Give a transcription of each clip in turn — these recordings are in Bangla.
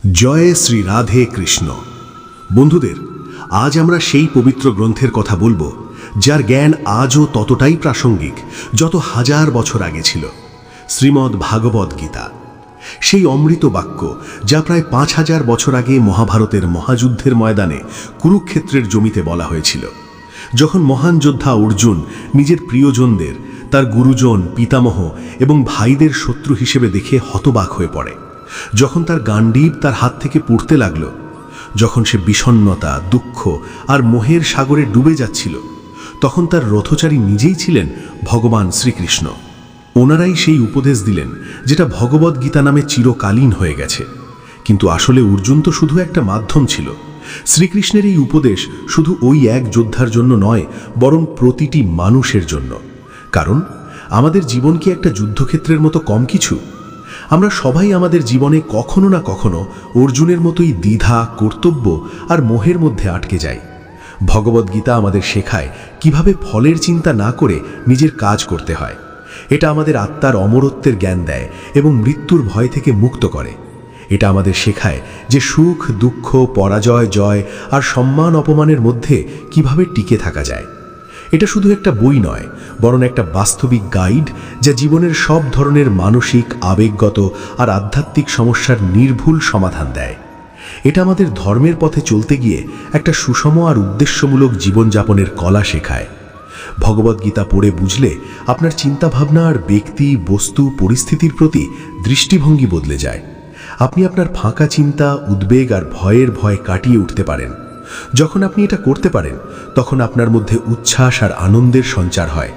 জয় শ্রী রাধে কৃষ্ণ। বন্ধুদের, আজ আমরা সেই পবিত্র গ্রন্থের কথা বলবো যার জ্ঞান আজও ততটাই প্রাসঙ্গিক যত হাজার বছর আগে ছিল, শ্রীমদ্ ভাগবত গীতা। সেই অমৃত বাক্য যা প্রায় 5000 বছর আগে মহাভারতের মহাযুদ্ধের ময়দানে কুরুক্ষেত্রের জমিতে বলা হয়েছিল, যখন মহান যোদ্ধা অর্জুন নিজের প্রিয়জনদের, তার গুরুজন, পিতামহ এবং ভাইদের শত্রু হিসেবে দেখে হতবাক হয়ে পড়ে, যখন তার গান্ডীব তার হাত থেকে পড়তে লাগলো, যখন সে বিষণ্ণতা, দুঃখ আর মোহের সাগরে ডুবে যাচ্ছিল, তখন তার রথচারী নিজেই ছিলেন ভগবান শ্রীকৃষ্ণ। ওনারাই সেই উপদেশ দিলেন যেটা ভগবত গীতা নামে চিরকালীন হয়ে গেছে। কিন্তু আসলে অর্জুন তো শুধু একটা মাধ্যম ছিল। শ্রীকৃষ্ণের এই উপদেশ শুধু ওই এক যোদ্ধার জন্য নয়, বরং প্রতিটি মানুষের জন্য। কারণ আমাদের জীবন কি একটা যুদ্ধক্ষেত্রের মতো কম কিছু? আমরা সবাই আমাদের জীবনে কখনো না কখনো অর্জুনের মতোই দ্বিধা, কর্তব্য আর মোহের মধ্যে আটকে যাই। ভগবদ্গীতা আমাদের শেখায় কিভাবে ফলের চিন্তা না করে নিজের কাজ করতে হয়। এটা আমাদের আত্মার অমরত্বের জ্ঞান দেয় এবং মৃত্যুর ভয় থেকে মুক্ত করে। এটা আমাদের শেখায় যে সুখ, দুঃখ, পরাজয়, জয় আর সম্মান অপমানের মধ্যে কিভাবে টিকে থাকা যায়। এটা শুধু একটা বই নয়, বরং একটা বাস্তবিক গাইড যা জীবনের সব ধরনের মানসিক, আবেগগত আর আধ্যাত্মিক সমস্যার নির্ভুল সমাধান দেয়। এটা আমাদের ধর্মের পথে চলতে গিয়ে একটা সুষম আর উদ্দেশ্যমূলক জীবনযাপনের কলা শেখায়। ভগবদ্গীতা পড়ে বুঝলে আপনার চিন্তাভাবনা আর ব্যক্তি, বস্তু, পরিস্থিতির প্রতি দৃষ্টিভঙ্গি বদলে যায়। আপনি আপনার ফাঁকা চিন্তা, উদ্বেগ আর ভয়ের ভয় কাটিয়ে উঠতে পারেন। যখন আপনি এটা করতে পারেন, তখন আপনার মধ্যে উচ্ছ্বাস আর আনন্দের সঞ্চার হয়,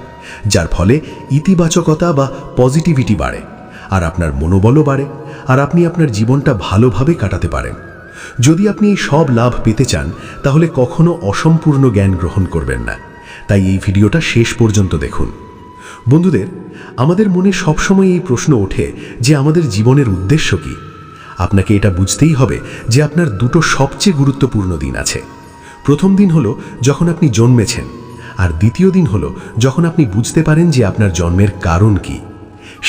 যার ফলে ইতিবাচকতা বা পজিটিভিটি বাড়ে, আর আপনার মনোবলও বাড়ে, আর আপনি আপনার জীবনটা ভালোভাবে কাটাতে পারেন। যদি আপনি এই সব লাভ পেতে চান, তাহলে কখনো অসম্পূর্ণ জ্ঞান গ্রহণ করবেন না। তাই এই ভিডিওটা শেষ পর্যন্ত দেখুন। বন্ধুদের, আমাদের মনে সবসময় এই প্রশ্ন ওঠে যে আমাদের জীবনের উদ্দেশ্য কি? আপনাকে এটা বুঝতেই হবে যে আপনার দুটো সবচেয়ে গুরুত্বপূর্ণ দিন আছে। প্রথম দিন হলো যখন আপনি জন্মেছেন, আর দ্বিতীয় দিন হলো যখন আপনি বুঝতে পারেন যে আপনার জন্মের কারণ কি।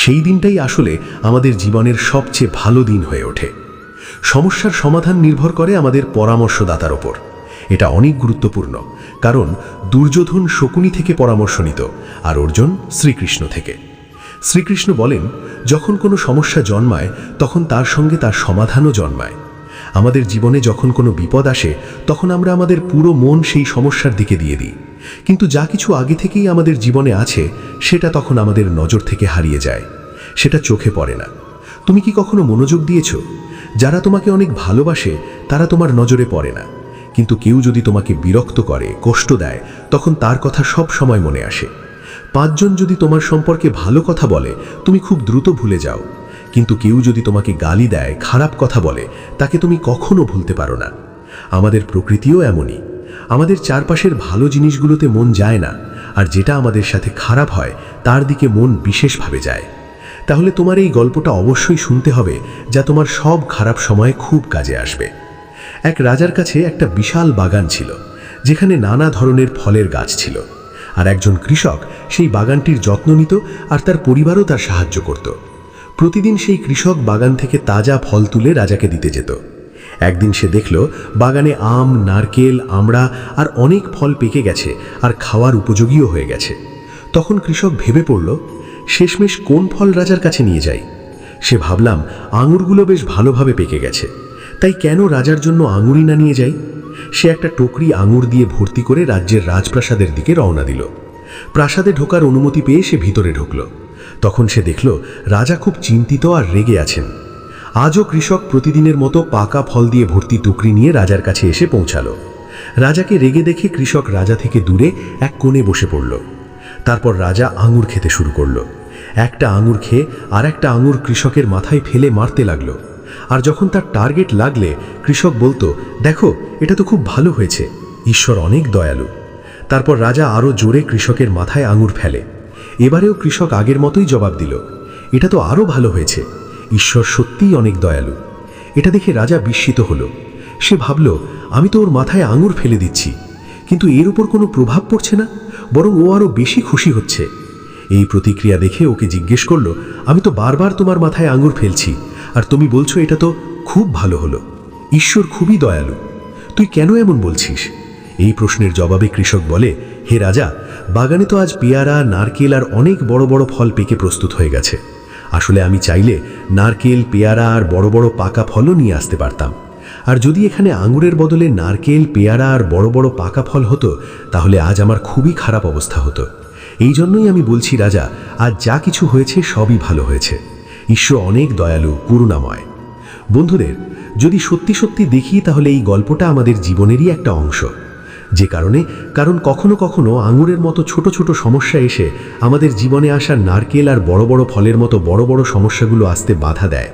সেই দিনটাই আসলে আমাদের জীবনের সবচেয়ে ভালো দিন হয়ে ওঠে। সমস্যার সমাধান নির্ভর করে আমাদের পরামর্শদাতার ওপর। এটা অনেক গুরুত্বপূর্ণ, কারণ দুর্যোধন শকুনি থেকে পরামর্শ নিত, আর অর্জুন শ্রীকৃষ্ণ থেকে। শ্রীকৃষ্ণ বলেন, যখন কোনো সমস্যা জন্মায়, তখন তার সঙ্গে তার সমাধানও জন্মায়। আমাদের জীবনে যখন কোনো বিপদ আসে, তখন আমরা আমাদের পুরো মন সেই সমস্যার দিকে দিয়ে দিই। কিন্তু যা কিছু আগে থেকেই আমাদের জীবনে আছে, সেটা তখন আমাদের নজর থেকে হারিয়ে যায়, সেটা চোখে পড়ে না। তুমি কি কখনো মনোযোগ দিয়েছ? যারা তোমাকে অনেক ভালোবাসে তারা তোমার নজরে পড়ে না, কিন্তু কেউ যদি তোমাকে বিরক্ত করে, কষ্ট দেয়, তখন তার কথা সব সময় মনে আসে। 5 জন যদি তোমার সম্পর্কে ভালো কথা বলে, তুমি খুব দ্রুত ভুলে যাও, কিন্তু কেউ যদি তোমাকে গালি দেয়, খারাপ কথা বলে, তাকে তুমি কখনো ভুলতে পারো না। আমাদের প্রকৃতিও এমনই। আমাদের চারপাশের ভালো জিনিসগুলোতে মন যায় না, আর যেটা আমাদের সাথে খারাপ হয় তার দিকে মন বিশেষভাবে যায়। তাহলে তোমার এই গল্পটা অবশ্যই শুনতে হবে, যা তোমার সব খারাপ সময়ে খুব কাজে আসবে। এক রাজার কাছে একটা বিশাল বাগান ছিল, যেখানে নানা ধরনের ফলের গাছ ছিল, আর একজন কৃষক সেই বাগানটির যত্ন নিত, আর তার পরিবারও তার সাহায্য করত। প্রতিদিন সেই কৃষক বাগান থেকে তাজা ফল তুলে রাজাকে দিতে যেত। একদিন সে দেখল বাগানে আম, নারকেল, আমড়া আর অনেক ফল পেকে গেছে, আর খাওয়ার উপযোগীও হয়ে গেছে। তখন কৃষক ভেবে পড়ল, শেষমেশ কোন ফল রাজার কাছে নিয়ে যাই। সে ভাবলাম, আঙুরগুলো বেশ ভালোভাবে পেকে গেছে, তাই কেন রাজার জন্য আঙুরই না নিয়ে যাই। সে একটা টুকরি আঙুর দিয়ে ভর্তি করে রাজ্যের রাজপ্রাসাদের দিকে রওনা দিল। প্রাসাদে ঢোকার অনুমতি পেয়ে সে ভিতরে ঢুকল। তখন সে দেখল রাজা খুব চিন্তিত আর রেগে আছেন। আজও কৃষক প্রতিদিনের মতো পাকা ফল দিয়ে ভর্তি টুকরি নিয়ে রাজার কাছে এসে পৌঁছালো। রাজাকে রেগে দেখে কৃষক রাজা থেকে দূরে এক কোণে বসে পড়ল। তারপর রাজা আঙুর খেতে শুরু করল। একটা আঙুর খেয়ে আর একটা আঙুর কৃষকের মাথায় ফেলে মারতে লাগলো। আর যখন তার টার্গেট লাগলে কৃষক বলতো, দেখো, এটা তো খুব ভালো হয়েছে, ঈশ্বর অনেক দয়ালু। তারপর রাজা আরও জোরে কৃষকের মাথায় আঙুর ফেলে। এবারেও কৃষক আগের মতোই জবাব দিল, এটা তো আরও ভালো হয়েছে, ঈশ্বর সত্যিই অনেক দয়ালু। এটা দেখে রাজা বিস্মিত হলো। সে ভাবল, আমি তো ওর মাথায় আঙুর ফেলে দিচ্ছি, কিন্তু এর উপর কোনো প্রভাব পড়ছে না, বরং ও আরও বেশি খুশি হচ্ছে। এই প্রতিক্রিয়া দেখে ওকে জিজ্ঞেস করল, আমি তো বারবার তোমার মাথায় আঙুর ফেলছি, আর তুমি বলছো এটা তো খুব ভালো হলো। ঈশ্বর খুবই দয়ালু। তুই কেন এমন বলছিস? এই প্রশ্নের জবাবে কৃষক বলে, হে রাজা, বাগানে তো আজ পেয়ারা, নারকেল আর অনেক বড় বড় ফল পেকে প্রস্তুত হয়ে গেছে। আসলে আমি চাইলে নারকেল, পেয়ারা আর বড় বড় পাকা ফলও নিয়ে আসতে পারতাম। আর যদি এখানে আঙুরের বদলে নারকেল, পেয়ারা আর বড় বড় পাকা ফল হতো, তাহলে আজ আমার খুবই খারাপ অবস্থা হতো। এই জন্যই আমি বলছি রাজা, আজ যা কিছু হয়েছে সবই ভালো হয়েছে। ঈশ্বর অনেক দয়ালু, করুণাময়। বন্ধুদের, যদি সত্যি সত্যি দেখি তাহলে এই গল্পটা আমাদের জীবনেরই একটা অংশ। যে কারণ কখনো কখনো আঙুরের মতো ছোট ছোট সমস্যা এসে আমাদের জীবনে আসা নারকেল আর বড় বড় ফলের মতো বড় বড় সমস্যাগুলো আসতে বাধা দেয়।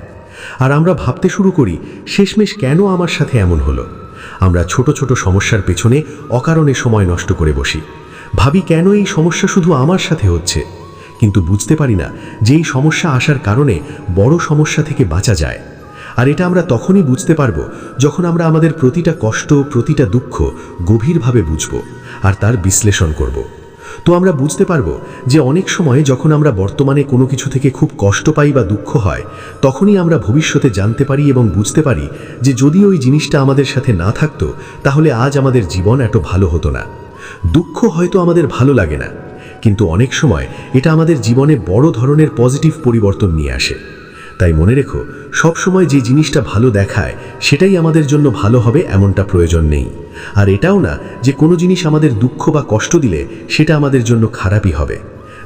আর আমরা ভাবতে শুরু করি, শেষমেশ কেন আমার সাথে এমন হলো। আমরা ছোট ছোট সমস্যার পেছনে অকারণে সময় নষ্ট করে বসি। ভাবি কেন এই সমস্যা শুধু আমার সাথে হচ্ছে, কিন্তু বুঝতে পারি না যে এই সমস্যা আসার কারণে বড় সমস্যা থেকে বাঁচা যায়। আর এটা আমরা তখনই বুঝতে পারবো যখন আমরা আমাদের প্রতিটা কষ্ট, প্রতিটা দুঃখ গভীরভাবে বুঝব আর তার বিশ্লেষণ করব। তো আমরা বুঝতে পারবো যে অনেক সময় যখন আমরা বর্তমানে কোনো কিছু থেকে খুব কষ্ট পাই বা দুঃখ হয়, তখনই আমরা ভবিষ্যতে জানতে পারি এবং বুঝতে পারি যে যদি ওই জিনিসটা আমাদের সাথে না থাকতো, তাহলে আজ আমাদের জীবন এত ভালো হতো না। দুঃখ হয়তো আমাদের ভালো লাগে না, কিন্তু অনেক সময় এটা আমাদের জীবনে বড় ধরনের পজিটিভ পরিবর্তন নিয়ে আসে। তাই মনে রেখো, সবসময় যে জিনিসটা ভালো দেখায় সেটাই আমাদের জন্য ভালো হবে এমনটা প্রয়োজন নেই। আর এটাও না যে কোনো জিনিস আমাদের দুঃখ বা কষ্ট দিলে সেটা আমাদের জন্য খারাপই হবে।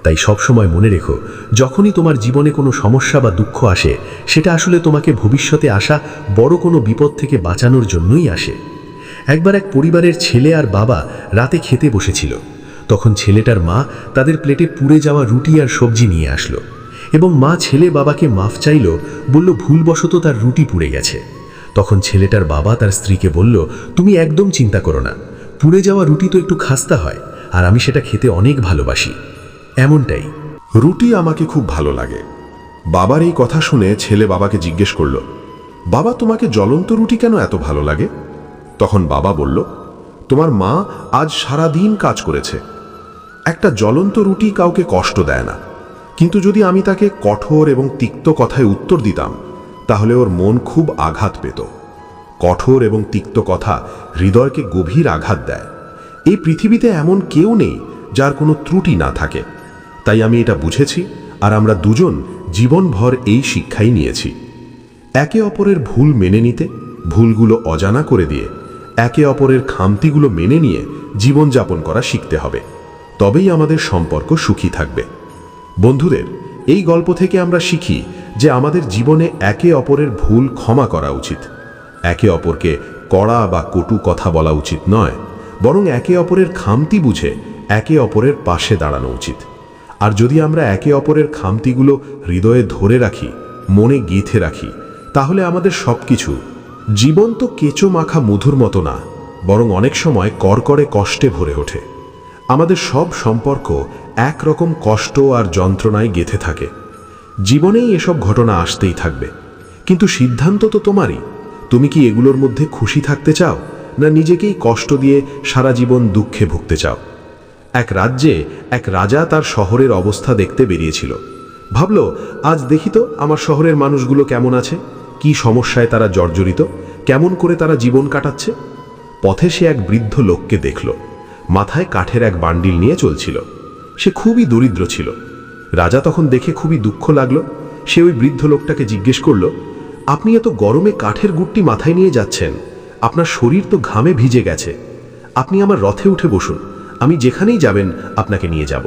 তাই সবসময় মনে রেখো, যখনই তোমার জীবনে কোনো সমস্যা বা দুঃখ আসে, সেটা আসলে তোমাকে ভবিষ্যতে আসা বড় কোনো বিপদ থেকে বাঁচানোর জন্যই আসে। একবার এক পরিবারের ছেলে আর বাবা রাতে খেতে বসেছিল। তখন ছেলেটার মা তাদের প্লেটে পুড়ে যাওয়া রুটি আর সবজি নিয়ে আসলো এবং মা ছেলে বাবাকে মাফ চাইল, বলল ভুলবশত তার রুটি পুড়ে গেছে। তখন ছেলেটার বাবা তার স্ত্রীকে বলল, তুমি একদম চিন্তা করো না, পুড়ে যাওয়া রুটি তো একটু খাস্তা হয়, আর আমি সেটা খেতে অনেক ভালোবাসি। এমনটাই রুটি আমাকে খুব ভালো লাগে। বাবার এই কথা শুনে ছেলে বাবাকে জিজ্ঞেস করল, বাবা, তোমাকে জ্বলন্ত রুটি কেন এত ভালো লাগে? তখন বাবা বলল, তোমার মা আজ সারা দিন কাজ করেছে। একটা জ্বলন্ত রুটি কাউকে কষ্ট দেয় না, কিন্তু যদি আমি তাকে কঠোর এবং তিক্ত কথায় উত্তর দিতাম, তাহলে ওর মন খুব আঘাত পেত। কঠোর এবং তিক্ত কথা হৃদয়কে গভীর আঘাত দেয়। এই পৃথিবীতে এমন কেউ নেই যার কোনো ত্রুটি না থাকে। তাই আমি এটা বুঝেছি, আর আমরা দুজন জীবনভর এই শিক্ষাই নিয়েছি। একে অপরের ভুল মেনে নিতে, ভুলগুলো অজানা করে দিয়ে একে অপরের খামতিগুলো মেনে নিয়ে জীবনযাপন করা শিখতে হবে। তবেই আমাদের সম্পর্ক সুখী থাকবে। বন্ধুদের, এই গল্প থেকে আমরা শিখি যে আমাদের জীবনে একে অপরের ভুল ক্ষমা করা উচিত। একে অপরকে কড়া বা কটু কথা বলা উচিত নয়, বরং একে অপরের খামতি বুঝে একে অপরের পাশে দাঁড়ানো উচিত। আর যদি আমরা একে অপরের খামতিগুলো হৃদয়ে ধরে রাখি, মনে গেঁথে রাখি, তাহলে আমাদের সবকিছু, জীবন তো কেঁচো মাখা মধুর মতো না, বরং অনেক সময় করকরে কষ্টে ভরে ওঠে। আমাদের সব সম্পর্ক একরকম কষ্ট আর যন্ত্রণায় গেঁথে থাকে। জীবনেই এসব ঘটনা আসতেই থাকবে, কিন্তু সিদ্ধান্ত তো তোমারই। তুমি কি এগুলোর মধ্যে খুশি থাকতে চাও, না নিজেকেই কষ্ট দিয়ে সারা জীবন দুঃখে ভুগতে চাও? এক রাজ্যে এক রাজা তার শহরের অবস্থা দেখতে বেরিয়েছিল। ভাবল, আজ দেখি তো আমার শহরের মানুষগুলো কেমন আছে, কি সমস্যায় তারা জর্জরিত, কেমন করে তারা জীবন কাটাচ্ছে। পথে সে এক বৃদ্ধ লোককে দেখল, মাথায় কাঠের এক বান্ডিল নিয়ে চলছিল। সে খুবই দরিদ্র ছিল। রাজা তখন দেখে খুবই দুঃখ লাগলো। সে ওই বৃদ্ধ লোকটাকে জিজ্ঞেস করল, আপনি এত গরমে কাঠের গুট্টি মাথায় নিয়ে যাচ্ছেন, আপনার শরীর তো ঘামে ভিজে গেছে। আপনি আমার রথে উঠে বসুন, আমি যেখানেই যাবেন আপনাকে নিয়ে যাব।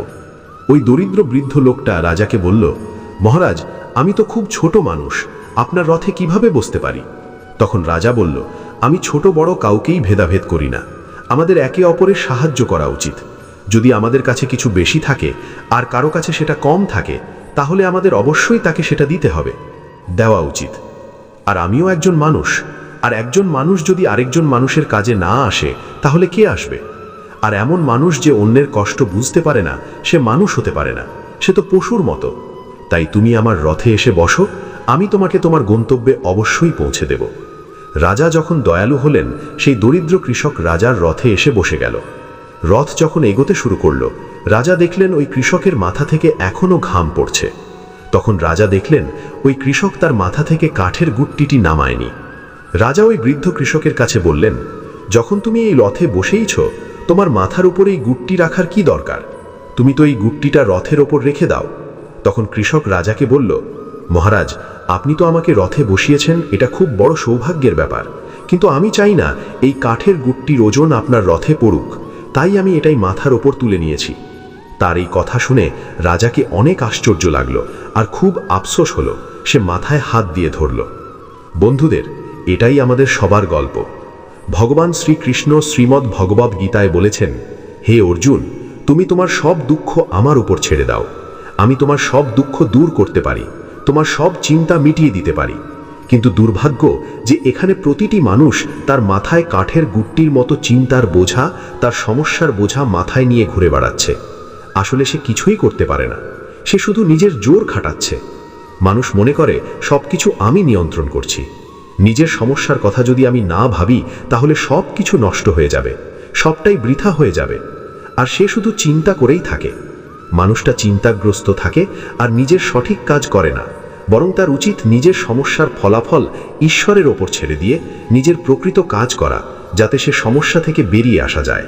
ওই দরিদ্র বৃদ্ধ লোকটা রাজাকে বলল, মহারাজ, আমি তো খুব ছোট মানুষ, আপনার রথে কিভাবে বসতে পারি? তখন রাজা বলল, আমি ছোট বড় কাউকেই ভেদাভেদ করি না। আমাদের একে অপরের সাহায্য করা উচিত। যদি আমাদের কাছে কিছু বেশি থাকে আর কারো কাছে সেটা কম থাকে, তাহলে আমাদের অবশ্যই তাকে সেটা দিতে হবে, দেওয়া উচিত। আর আমিও একজন মানুষ, আর একজন মানুষ যদি আরেকজন মানুষের কাজে না আসে, তাহলে কে আসবে? আর এমন মানুষ যে অন্যের কষ্ট বুঝতে পারে না, সে মানুষ হতে পারে না, সে তো পশুর মতো। তাই তুমি আমার রথে এসে বসো, আমি তোমাকে তোমার গন্তব্যে অবশ্যই পৌঁছে দেব। রাজা যখন দয়ালু হলেন, সেই দরিদ্র কৃষক রাজার রথে এসে বসে গেল। রথ যখন এগোতে শুরু করল, রাজা দেখলেন ওই কৃষকের মাথা থেকে এখনো ঘাম পড়ছে। তখন রাজা দেখলেন ওই কৃষক তার মাথা থেকে কাঠের গুট্টিটি নামায়নি, রাজা ওই বৃদ্ধ কৃষকের কাছে বললেন, যখন তুমি এই রথে বসেইছ, তোমার মাথার উপর এই গুটটি রাখার কি দরকার? তুমি তো এই গুটটিটা রথের ওপর রেখে দাও। তখন কৃষক রাজাকে বলল, মহারাজ, আপনি তো আমাকে রথে বসিয়েছেন, এটা খুব বড় সৌভাগ্যের ব্যাপার, কিন্তু আমি চাই না এই কাঠের গুটটির ওজন আপনার রথে পড়ুক, তাই আমি এটাই মাথার ওপর তুলে নিয়েছি। তার এই কথা শুনে রাজাকে অনেক আশ্চর্য লাগলো আর খুব আফসোস হলো। সে মাথায় হাত দিয়ে ধরল। বন্ধুদের, এটাই আমাদের সবার গল্প। ভগবান শ্রীকৃষ্ণ শ্রীমদ্ ভগবদ্ গীতায় বলেছেন, হে অর্জুন, তুমি তোমার সব দুঃখ আমার উপর ছেড়ে দাও। আমি তোমার সব দুঃখ দূর করতে পারি, তোমার সব চিন্তা মিটিয়ে দিতে পারি। কিন্তু দুর্ভাগ্য যে এখানে প্রতিটি মানুষ তার মাথায় কাঠের গুট্টির মতো চিন্তার বোঝা, তার সমস্যার বোঝা মাথায় নিয়ে ঘুরে বেড়াচ্ছে। আসলে সে কিছুই করতে পারে না, সে শুধু নিজের জোর খাটাচ্ছে। মানুষ মনে করে সবকিছু আমি নিয়ন্ত্রণ করছি। নিজের সমস্যার কথা যদি আমি না ভাবি, তাহলে সব কিছু নষ্ট হয়ে যাবে, সবটাই বৃথা হয়ে যাবে। আর সে শুধু চিন্তা করেই থাকে। মানুষটা চিন্তাগ্রস্ত থাকে আর নিজের সঠিক কাজ করে না, বরং তার উচিত নিজের সমস্যার ফলাফল ঈশ্বরের ওপর ছেড়ে দিয়ে নিজের প্রকৃত কাজ করা, যাতে সে সমস্যা থেকে বেরিয়ে আসা যায়।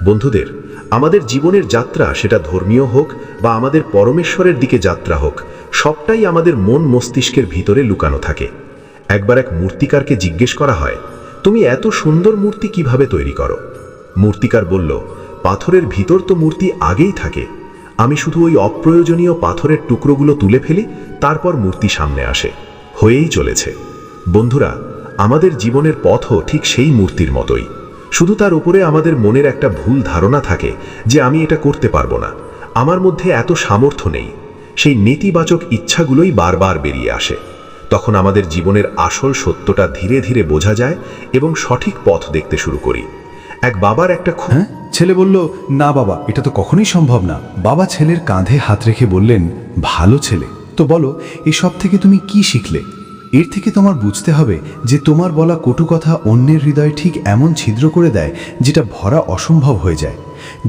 বন্ধুদের, আমাদের জীবনের যাত্রা, সেটা ধর্মীয় হোক বা আমাদের পরমেশ্বরের দিকে যাত্রা হোক, সবটাই আমাদের মন মস্তিষ্কের ভিতরে লুকানো থাকে। একবার এক মূর্তিকারকে জিজ্ঞেস করা হয়, তুমি এত সুন্দর মূর্তি কিভাবে তৈরি করো? মূর্তিকার বলল, পাথরের ভিতর তো মূর্তি আগেই থাকে, আমি শুধু ওই অপ্রয়োজনীয় পাথরের টুকরোগুলো তুলে ফেলি, তারপর মূর্তি সামনে আসে, হয়েই চলেছে। বন্ধুরা, আমাদের জীবনের পথও ঠিক সেই মূর্তির মতোই, শুধু তার উপরে আমাদের মনের একটা ভুল ধারণা থাকে যে আমি এটা করতে পারবো না, আমার মধ্যে এত সামর্থ্য নেই। সেই নেতিবাচক ইচ্ছাগুলোই বারবার বেরিয়ে আসে। তখন আমাদের জীবনের আসল সত্যটা ধীরে ধীরে বোঝা যায় এবং সঠিক পথ দেখতে শুরু করি। এক বাবার একটা ছেলে বলল, না বাবা, এটা তো কখনোই সম্ভব না। বাবা ছেলের কাঁধে হাত রেখে বললেন, ভালো ছেলে, তো বলো এসব থেকে তুমি কি শিখলে? এর থেকে তোমার বুঝতে হবে যে তোমার বলা কটু কথা অন্যের হৃদয়ে ঠিক এমন ছিদ্র করে দেয় যেটা ভরা অসম্ভব হয়ে যায়,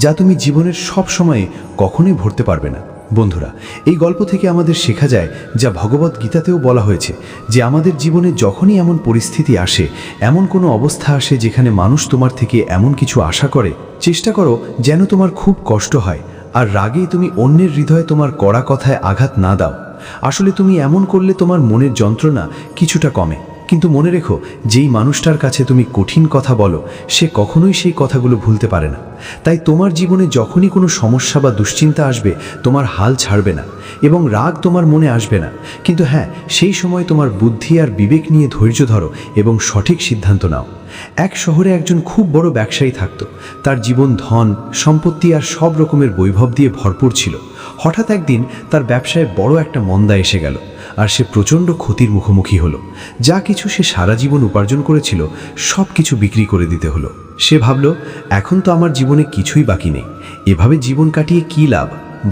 যা তুমি জীবনের সব সময়ে কখনোই ভরতে পারবে না। বন্ধুরা, এই গল্প থেকে আমাদের শেখা যায়, যা ভগবদ্ গীতাতেও বলা হয়েছে, যে আমাদের জীবনে যখনই এমন পরিস্থিতি আসে, এমন কোনো অবস্থা আসে যেখানে মানুষ তোমার থেকে এমন কিছু আশা করে, চেষ্টা করো যেন তোমার খুব কষ্ট হয়, আর রাগেই তুমি অন্যের হৃদয়ে তোমার কড়া কথায় আঘাত না দাও। আসলে তুমি এমন করলে তোমার মনের যন্ত্রণা কিছুটা কমে, কিন্তু মনে রেখো, যেই মানুষটার কাছে তুমি কঠিন কথা বলো, সে কখনোই সেই কথাগুলো ভুলতে পারে না। তাই তোমার জীবনে যখনই কোনো সমস্যা বা দুশ্চিন্তা আসবে, তোমার হাল ছাড়বে না এবং রাগ তোমার মনে আসবে না। কিন্তু হ্যাঁ, সেই সময় তোমার বুদ্ধি আর বিবেক নিয়ে ধৈর্য ধরো এবং সঠিক সিদ্ধান্ত নাও। এক শহরে একজন খুব বড় ব্যবসায়ী থাকত। তার জীবন ধন সম্পত্তি আর সব রকমের বৈভব দিয়ে ভরপুর ছিল। হঠাৎ একদিন তার ব্যবসায় বড় একটা মন্দা এসে গেল আর সে প্রচণ্ড ক্ষতির মুখোমুখি হলো। যা কিছু সে সারা জীবন উপার্জন করেছিল, সব কিছু বিক্রি করে দিতে হলো। সে ভাবল, এখন তো আমার জীবনে কিছুই বাকি নেই, এভাবে জীবন কাটিয়ে কী লাভ?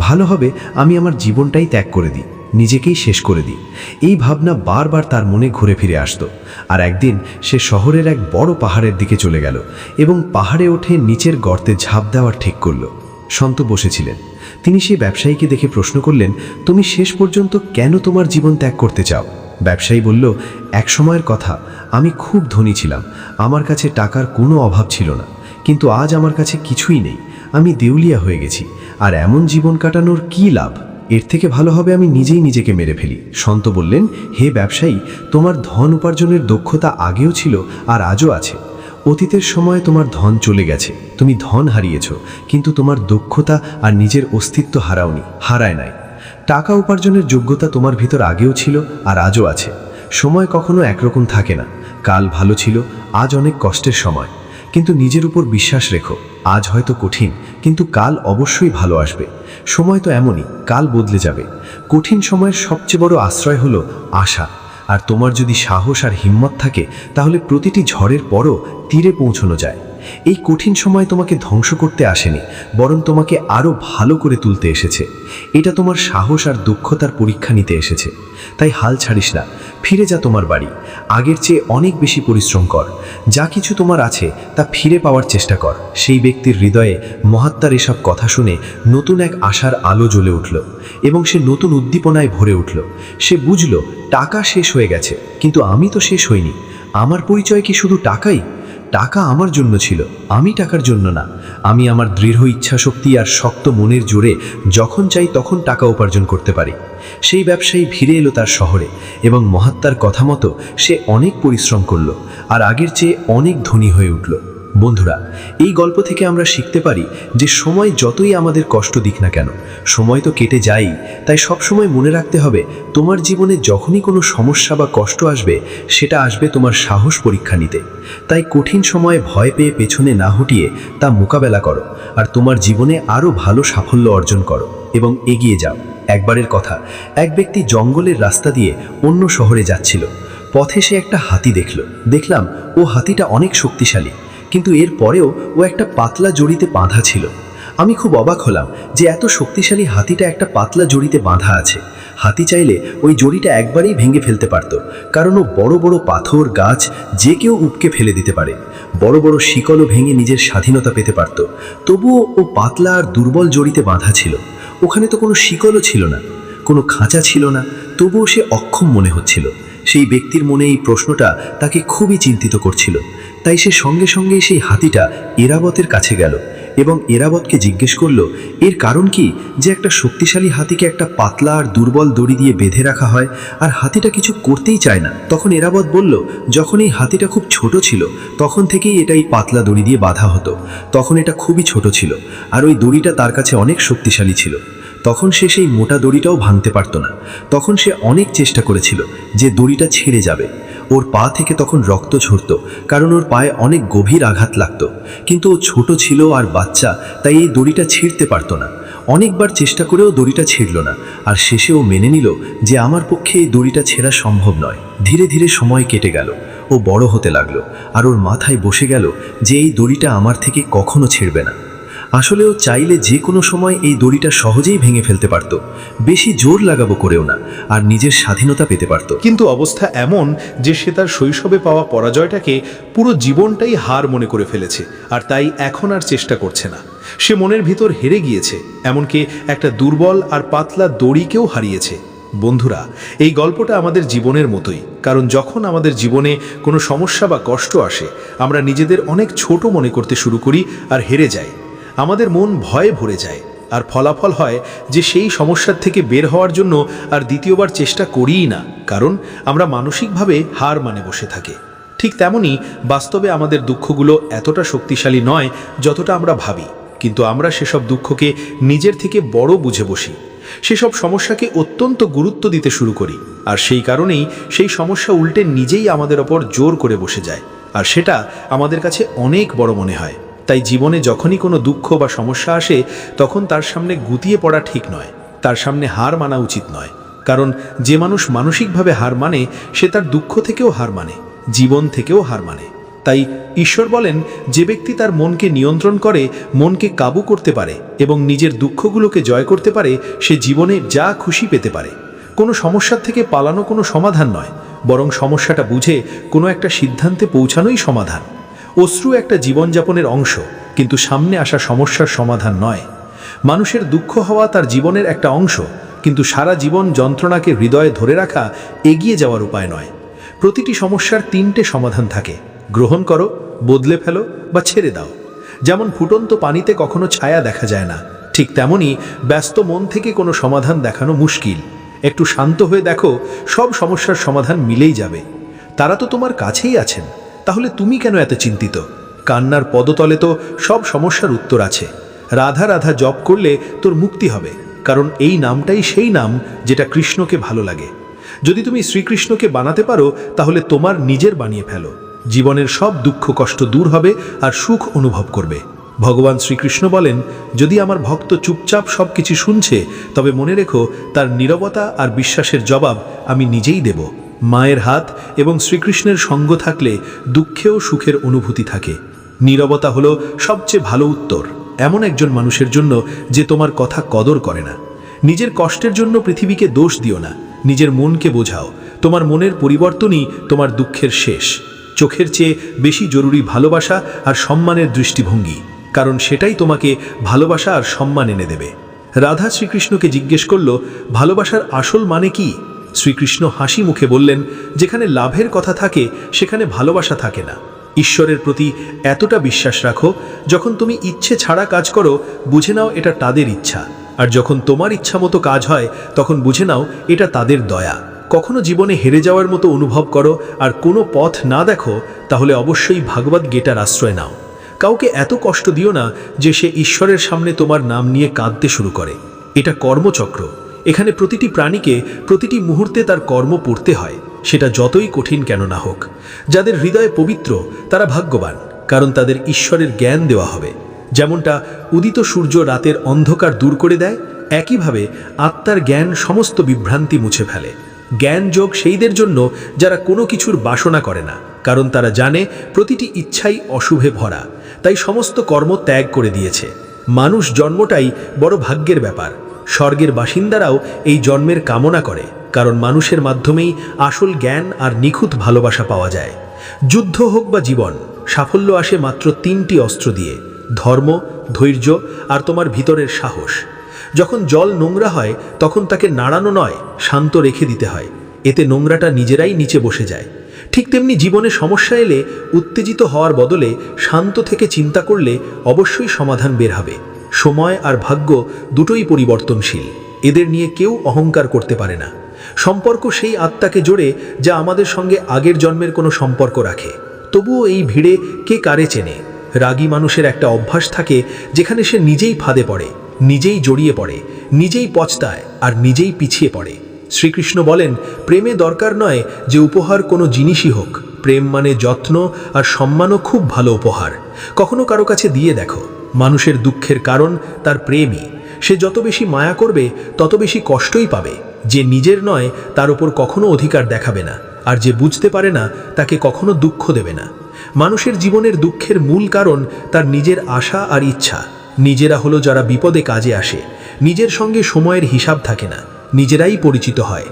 ভালো হবে আমি আমার জীবনটাই ত্যাগ করে দিই, নিজেকেই শেষ করে দিই। এই ভাবনা বারবার তার মনে ঘুরে ফিরে আসতো। আর একদিন সে শহরের এক বড় পাহাড়ের দিকে চলে গেল এবং পাহাড়ে ওঠে নিচের গর্তে ঝাঁপ দেওয়ার ঠিক করল। সন্ত বসেছিলেন। তিনি সেই ব্যবসায়ীকে দেখে প্রশ্ন করলেন, তুমি শেষ পর্যন্ত কেন তোমার জীবন ত্যাগ করতে চাও? ব্যবসায়ী বলল, এক সময়ের কথা, আমি খুব ধনী ছিলাম, আমার কাছে টাকার কোনো অভাব ছিল না, কিন্তু আজ আমার কাছে কিছুই নেই, আমি দেউলিয়া হয়ে গেছি। আর এমন জীবন কাটানোর কী লাভ? এর থেকে ভালো হবে আমি নিজেই নিজেকে মেরে ফেলি। সন্ত বললেন, হে ব্যবসায়ী, তোমার ধন উপার্জনের দক্ষতা আগেও ছিল আর আজও আছে। অতীতের সময়ে তোমার ধন চলে গেছে, তুমি ধন হারিয়েছ, কিন্তু তোমার দক্ষতা আর নিজের অস্তিত্ব হারায় নাই। টাকা উপার্জনের যোগ্যতা তোমার ভিতর আগেও ছিল আর আজও আছে। সময় কখনো একরকম থাকে না। কাল ভালো ছিল, আজ অনেক কষ্টের সময়, কিন্তু নিজের উপর বিশ্বাস রেখো। আজ হয়তো কঠিন, কিন্তু কাল অবশ্যই ভালো আসবে। সময় তো এমনই, কাল বদলে যাবে। কঠিন সময়ের সবচেয়ে বড় আশ্রয় হলো আশা। আর তোমার যদি সাহস আর হিম্মত থাকে, তাহলে প্রতিটি ঝড়ের পরও তীরে পৌঁছানো যায়। এই কঠিন সময় তোমাকে ধ্বংস করতে আসেনি, বরং তোমাকে আরও ভালো করে তুলতে এসেছে। এটা তোমার সাহস আর দক্ষতার পরীক্ষা নিতে এসেছে। তাই হাল ছাড়িস না, ফিরে যা তোমার বাড়ি, আগের চেয়ে অনেক বেশি পরিশ্রম কর। যা কিছু তোমার আছে তা ফিরে পাওয়ার চেষ্টা কর। সেই ব্যক্তির হৃদয়ে মহাত্মার এসব কথা শুনে নতুন এক আশার আলো জ্বলে উঠল এবং সে নতুন উদ্দীপনায় ভরে উঠল। সে বুঝল, টাকা শেষ হয়ে গেছে, কিন্তু আমি তো শেষ হইনি। আমার পরিচয় কি শুধু টাকাই? টাকা আমার জন্য ছিল, আমি টাকার জন্য না। আমি আমার দৃঢ় ইচ্ছাশক্তি আর শক্ত মনের জোরে যখন চাই তখন টাকা উপার্জন করতে পারি। সেই ব্যবসায়ী ফিরে এলো তার শহরে এবং মহাত্মার কথা মতো সে অনেক পরিশ্রম করলো আর আগের চেয়ে অনেক ধনী হয়ে উঠল। বন্ধুরা, এই গল্প থেকে আমরা শিখতে পারি যে সময় যতই আমাদের কষ্ট দিক না কেন, সময় তো কেটে যায়ই। তাই সবসময় মনে রাখতে হবে, তোমার জীবনে যখনই কোনো সমস্যা বা কষ্ট আসবে, সেটা আসবে তোমার সাহস পরীক্ষা নিতে। তাই কঠিন সময়ে ভয় পেয়ে পেছনে না হটিয়ে তা মোকাবেলা করো আর তোমার জীবনে আরও ভালো সাফল্য অর্জন করো এবং এগিয়ে যাও। একবারের কথা, এক ব্যক্তি জঙ্গলের রাস্তা দিয়ে অন্য শহরে যাচ্ছিল। পথে সে একটা হাতি দেখলাম ও হাতিটা অনেক শক্তিশালী, কিন্তু এর পরেও ও একটা পাতলা জড়িতে বাঁধা ছিল। আমি খুব অবাক হলাম যে এত শক্তিশালী হাতিটা একটা পাতলা জড়িতে বাঁধা আছে। হাতি চাইলে ওই জড়িটা একবারেই ভেঙে ফেলতে পারত, কারণ ও বড় বড় পাথর গাছ যে কেউ উপকে ফেলে দিতে পারে। বড় বড় শিকলও ভেঙে নিজের স্বাধীনতা পেতে পারত। তবুও ও পাতলা আর দুর্বল জড়িতে বাঁধা ছিল। ওখানে তো কোনো শিকলও ছিল না, কোনো খাঁচা ছিল না, তবুও সে অক্ষম মনে হচ্ছিল। সেই ব্যক্তির মনে এই প্রশ্নটা তাকে খুবই চিন্তিত করছিল। তাই সে সঙ্গে সঙ্গে সেই হাতিটা এরাবতের কাছে গেল এবং এরাবতকে জিজ্ঞেস করলো, এর কারণ কি যে একটা শক্তিশালী হাতিকে একটা পাতলা আর দুর্বল দড়ি দিয়ে বেঁধে রাখা হয় আর হাতিটা কিছু করতেই চায় না? তখন এরাবত বলল, যখন এই হাতিটা খুব ছোট ছিল তখন থেকেই এটা এই পাতলা দড়ি দিয়ে বাঁধা হতো। তখন এটা খুবই ছোট ছিল আর ওই দড়িটা তার কাছে অনেক শক্তিশালী ছিল। তখন সে সেই মোটা দড়িটাও ভাঙতে পারত না। তখন সে অনেক চেষ্টা করেছিল যে দড়িটা ছিঁড়ে যাবে। ওর পা থেকে তখন রক্ত ঝরত, কারণ ওর পায়ে অনেক গভীর আঘাত লাগত। কিন্তু ও ছোট ছিল আর বাচ্চা, তাই এই দড়িটা ছিঁড়তে পারত না। অনেকবার চেষ্টা করেও দড়িটা ছিঁড়ল না। আর শেষে ও মেনে নিল যে আমার পক্ষে এই দড়িটা ছেঁড়া সম্ভব নয়। ধীরে ধীরে সময় কেটে গেল, ও বড় হতে লাগলো আর ওর মাথায় বসে গেল যে এই দড়িটা আমার থেকে কখনো ছিঁড়বে না। আসলে ও চাইলে যে কোনো সময় এই দড়িটা সহজেই ভেঙে ফেলতে পারত, বেশি জোর লাগাবো করেও না, আর নিজের স্বাধীনতা পেতে পারত। কিন্তু অবস্থা এমন যে সে তার শৈশবে পাওয়া পরাজয়টাকে পুরো জীবনটাই হার মনে করে ফেলেছে, আর তাই এখন আর চেষ্টা করছে না। সে মনের ভিতর হেরে গিয়েছে, এমনকি একটা দুর্বল আর পাতলা দড়িকেও হারিয়েছে। বন্ধুরা, এই গল্পটা আমাদের জীবনের মতোই, কারণ যখন আমাদের জীবনে কোনো সমস্যা বা কষ্ট আসে, আমরা নিজেদের অনেক ছোট মনে করতে শুরু করি আর হেরে যাই। আমাদের মন ভয়ে ভরে যায়, আর ফলাফল হয় যে সেই সমস্যার থেকে বের হওয়ার জন্য আর দ্বিতীয়বার চেষ্টা করিই না, কারণ আমরা মানসিকভাবে হার মানে বসে থাকি। ঠিক তেমনই বাস্তবে আমাদের দুঃখগুলো এতটা শক্তিশালী নয় যতটা আমরা ভাবি, কিন্তু আমরা সেসব দুঃখকে নিজের থেকে বড় বুঝে বসি। সেসব সমস্যাকে অত্যন্ত গুরুত্ব দিতে শুরু করি, আর সেই কারণেই সেই সমস্যা উল্টে নিজেই আমাদের ওপর জোর করে বসে যায়, আর সেটা আমাদের কাছে অনেক বড় মনে হয়। তাই জীবনে যখনই কোনো দুঃখ বা সমস্যা আসে, তখন তার সামনে গুটিয়ে পড়া ঠিক নয়, তার সামনে হার মানা উচিত নয়। কারণ যে মানুষ মানসিকভাবে হার মানে, সে তার দুঃখ থেকেও হার মানে, জীবন থেকেও হার মানে। তাই ঈশ্বর বলেন, যে ব্যক্তি তার মনকে নিয়ন্ত্রণ করে, মনকে কাবু করতে পারে এবং নিজের দুঃখগুলোকে জয় করতে পারে, সে জীবনে যা খুশি পেতে পারে। কোনো সমস্যার থেকে পালানো কোনো সমাধান নয়, বরং সমস্যাটা বুঝে কোনো একটা সিদ্ধান্তে পৌঁছানোই সমাধান। অশ্রু একটা জীবনযাপনের অংশ, কিন্তু সামনে আসা সমস্যার সমাধান নয়। মানুষের দুঃখ হওয়া তার জীবনের একটা অংশ, কিন্তু সারা জীবন যন্ত্রণাকে হৃদয়ে ধরে রাখা এগিয়ে যাওয়ার উপায় নয়। প্রতিটি সমস্যার 3টে সমাধান থাকে: গ্রহণ করো, বদলে ফেলো বা ছেড়ে দাও। যেমন ফুটন্ত পানিতে কখনো ছায়া দেখা যায় না, ঠিক তেমনি ব্যস্ত মন থেকে কোনো সমাধান দেখানো মুশকিল। একটু শান্ত হয়ে দেখো, সব সমস্যার সমাধান মিলেই যাবে। তারা তো তোমার কাছেই আছেন, তাহলে তুমি কেন এত চিন্তিত? কান্নার পদতলে তো সব সমস্যার উত্তর আছে। রাধা রাধা জপ করলে তোর মুক্তি হবে, কারণ এই নামটাই সেই নাম যেটা কৃষ্ণকে ভালো লাগে। যদি তুমি শ্রীকৃষ্ণকে বানাতে পারো, তাহলে তোমার নিজের বানিয়ে ফেলো। জীবনের সব দুঃখ কষ্ট দূর হবে আর সুখ অনুভব করবে। ভগবান শ্রীকৃষ্ণ বলেন, যদি আমার ভক্ত চুপচাপ সব কিছু শুনছে, তবে মনে রেখো, তার নীরবতা আর বিশ্বাসের জবাব আমি নিজেই দেব। মায়ের হাত এবং শ্রীকৃষ্ণের সঙ্গ থাকলে দুঃখেও সুখের অনুভূতি থাকে। নীরবতা হলো সবচেয়ে ভালো উত্তর এমন একজন মানুষের জন্য যে তোমার কথা কদর করে না। নিজের কষ্টের জন্য পৃথিবীকে দোষ দিও না, নিজের মনকে বোঝাও। তোমার মনের পরিবর্তনই তোমার দুঃখের শেষ। চোখের চেয়ে বেশি জরুরি ভালোবাসা আর সম্মানের দৃষ্টিভঙ্গি, কারণ সেটাই তোমাকে ভালোবাসা আর সম্মান এনে দেবে। রাধা শ্রীকৃষ্ণকে জিজ্ঞেস করল, ভালোবাসার আসল মানে কি? শ্রীকৃষ্ণ হাসি মুখে বললেন, যেখানে লাভের কথা থাকে সেখানে ভালোবাসা থাকে না। ঈশ্বরের প্রতি এতটা বিশ্বাস রাখো, যখন তুমি ইচ্ছে ছাড়া কাজ করো বুঝে নাও এটা তাদের ইচ্ছা, আর যখন তোমার ইচ্ছা মতো কাজ হয় তখন বুঝে নাও এটা তাদের দয়া। কখনো জীবনে হেরে যাওয়ার মতো অনুভব করো আর কোনো পথ না দেখো, তাহলে অবশ্যই ভাগবত গীতার আশ্রয় নাও। কাউকে এত কষ্ট দিও না যে সে ঈশ্বরের সামনে তোমার নাম নিয়ে কাঁদতে শুরু করে। এটা কর্মচক্র। এখানে প্রতিটি প্রাণীকে প্রতিটি মুহূর্তে তার কর্ম পড়তে হয়, সেটা যতই কঠিন কেন না হোক। যাদের হৃদয় পবিত্র তারা ভাগ্যবান, কারণ তাদের ঈশ্বরের জ্ঞান দেওয়া হবে। যেমনটা উদিত সূর্য রাতের অন্ধকার দূর করে দেয়, একইভাবে আত্মার জ্ঞান সমস্ত বিভ্রান্তি মুছে ফেলে। জ্ঞান যোগ সেইদের জন্য যারা কোনো কিছুর বাসনা করে না, কারণ তারা জানে প্রতিটি ইচ্ছাই অশুভে ভরা, তাই সমস্ত কর্ম ত্যাগ করে দিয়েছে। মানুষ জন্মটাই বড় ভাগ্যের ব্যাপার। স্বর্গের বাসিন্দারাও এই জন্মের কামনা করে, কারণ মানুষের মাধ্যমেই আসল জ্ঞান আর নিখুঁত ভালোবাসা পাওয়া যায়। যুদ্ধ হোক বা জীবন, সাফল্য আসে মাত্র 3টি অস্ত্র দিয়ে: ধর্ম, ধৈর্য আর তোমার ভিতরের সাহস। যখন জল নোংরা হয় তখন তাকে নাড়ানো নয়, শান্ত রেখে দিতে হয়, এতে নোংরাটা নিজেরাই নিচে বসে যায়। ঠিক তেমনি জীবনে সমস্যা এলে উত্তেজিত হওয়ার বদলে শান্ত থেকে চিন্তা করলে অবশ্যই সমাধান বের হবে। সময় আর ভাগ্য দুটোই পরিবর্তনশীল, এদের নিয়ে কেউ অহংকার করতে পারে না। সম্পর্ক সেই আত্মাকে জোড়ে যা আমাদের সঙ্গে আগের জন্মের কোনো সম্পর্ক রাখে। তবুও এই ভিড়ে কে কারে চেনে? রাগী মানুষের একটা অভ্যাস থাকে যেখানে সে নিজেই ফাঁদে পড়ে, নিজেই জড়িয়ে পড়ে, নিজেই পচতায় আর নিজেই পিছিয়ে পড়ে। শ্রীকৃষ্ণ বলেন, প্রেমে দরকার নয় যে উপহার কোনো জিনিসই হোক, প্রেম মানে যত্ন আর সম্মানও খুব ভালো উপহার। কখনো কারো কাছে দিয়ে দেখো, মানুষের দুঃখের কারণ তার প্রেমই। সে যত বেশি মায়া করবে তত বেশি কষ্টই পাবে। যে নিজের নয় তার উপর কখনো অধিকার দেখাবে না, আর যে বুঝতে পারে না তাকে কখনো দুঃখ দেবে না। মানুষের জীবনের দুঃখের মূল কারণ তার নিজের আশা আর ইচ্ছা। নিজেরা হলো যারা বিপদে কাজে আসে, নিজের সঙ্গে সময়ের হিসাব থাকে না, নিজেরাই পরিচিত হয়।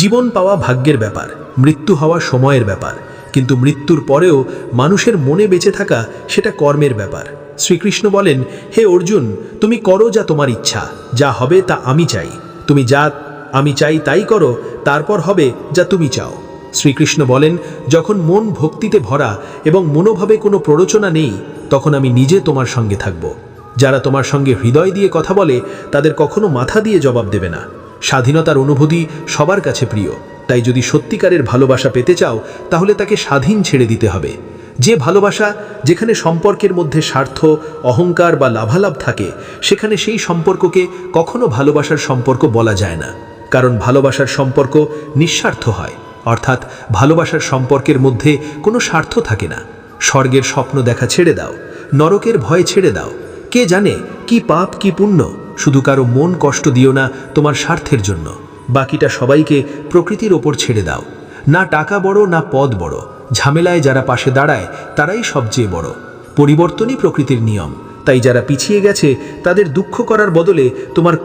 জীবন পাওয়া ভাগ্যের ব্যাপার, মৃত্যু হওয়া সময়ের ব্যাপার, কিন্তু মৃত্যুর পরেও মানুষের মনে বেঁচে থাকা সেটা কর্মের ব্যাপার। শ্রীকৃষ্ণ বলেন, হে অর্জুন, তুমি করো যা তোমার ইচ্ছা, যা হবে তা আমি চাই। তুমি যা আমি চাই তাই করো, তারপর হবে যা তুমি চাও। শ্রীকৃষ্ণ বলেন, যখন মন ভক্তিতে ভরা এবং মনোভাবে কোনো প্ররোচনা নেই, তখন আমি নিজে তোমার সঙ্গে থাকব। যারা তোমার সঙ্গে হৃদয় দিয়ে কথা বলে তাদের কখনো মাথা দিয়ে জবাব দেবে না। স্বাধীনতার অনুভূতি সবার কাছে প্রিয়, তাই যদি সত্যিকারের ভালোবাসা পেতে চাও তাহলে তাকে স্বাধীন ছেড়ে দিতে হবে। যে ভালোবাসা, যেখানে সম্পর্কের মধ্যে স্বার্থ, অহংকার বা লাভালাভ থাকে, সেখানে সেই সম্পর্ককে কখনো ভালোবাসার সম্পর্ক বলা যায় না। কারণ ভালোবাসার সম্পর্ক নিঃস্বার্থ হয়, অর্থাৎ ভালোবাসার সম্পর্কের মধ্যে কোনো স্বার্থ থাকে না। স্বর্গের স্বপ্ন দেখা ছেড়ে দাও, নরকের ভয় ছেড়ে দাও। কে জানে কি পাপ কি পুণ্য? শুধু কারো মন কষ্ট দিও না তোমার স্বার্থের জন্য। বাকিটা সবাইকে প্রকৃতির ওপর ছেড়ে দাও। না টাকা বড় না পদ বড়, ঝামেলায় যারা পাশে দাঁড়ায় তারাই সবচেয়ে বড়। পরিবর্তনই প্রকৃতির নিয়ম, তাই যারা পিছিয়ে গেছে তাদের দুঃখ করার বদলে তোমার